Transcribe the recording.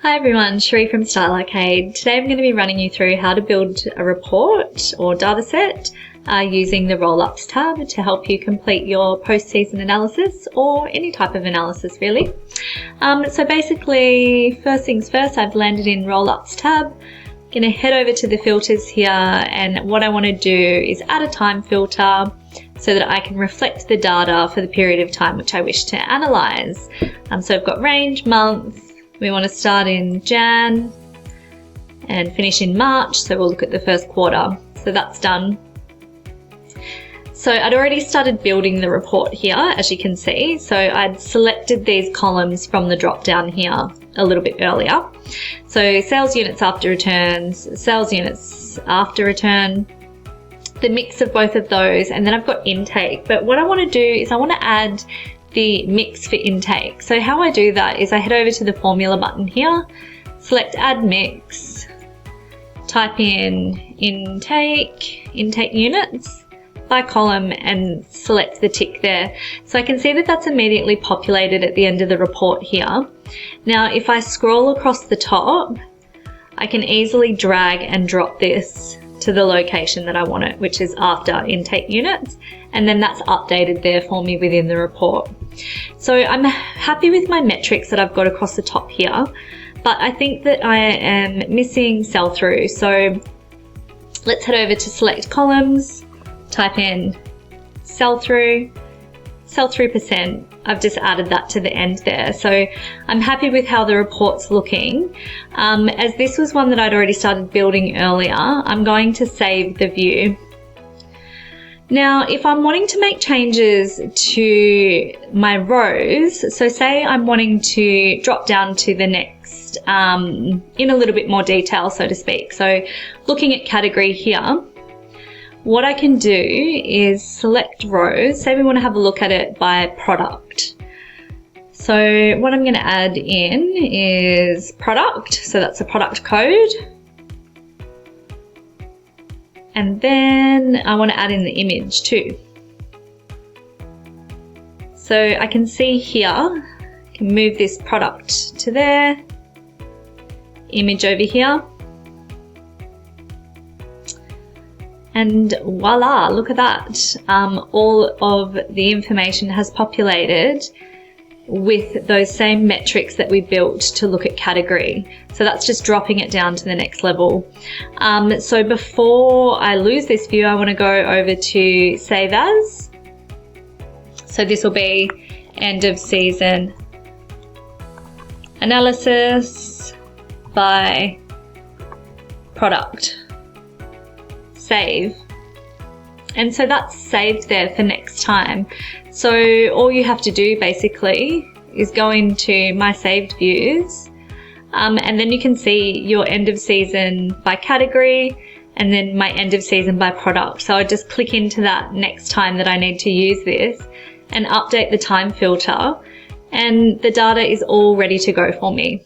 Hi everyone, Cherie from Style Arcade. Today I'm going to be running you through how to build a report or dataset using the Roll-Ups tab to help you complete your post-season analysis or any type of analysis really. So basically, first things first, I've landed in Roll-Ups tab. I'm going to head over to the filters here, and what I want to do is add a time filter so that I can reflect the data for the period of time which I wish to analyse. So I've got range, month. We want to start in Jan and finish in March, so we'll look at the first quarter. So that's done. So I'd already started building the report here, as you can see. So I'd selected these columns from the drop down here a little bit earlier. So sales units after returns, sales units after return, the mix of both of those, and then I've got intake. But what I want to do is I want to add the mix for intake. So how I do that is I head over to the formula button here, select add mix, type in intake units by column and select the tick there. So I can see that that's immediately populated at the end of the report here. Now if I scroll across the top, I can easily drag and drop this to the location that I want it, which is after intake units, and then that's updated there for me within the report. So I'm happy with my metrics that I've got across the top here, but I think that I am missing sell-through. So let's head over to select columns, type in sell-through percent. I've just added that to the end there. So I'm happy with how the report's looking. As this was one that I'd already started building earlier, I'm going to save the view. Now, if I'm wanting to make changes to my rows, so say I'm wanting to drop down to the next in a little bit more detail, so to speak. So looking at category here, what I can do is select rows. Say we want to have a look at it by product. So what I'm going to add in is product. So that's a product code. And then I want to add in the image too. So I can see here, I can move this product to there, image over here. And voila, look at that. All of the information has populated with those same metrics that we built to look at category. So that's just dropping it down to the next level. So before I lose this view, I want to go over to Save As. So this will be end of season analysis by product. Save. And so that's saved there for next time. So all you have to do basically is go into my saved views, and then you can see your end of season by category and then my end of season by product. So I just click into that next time that I need to use this and update the time filter, and the data is all ready to go for me.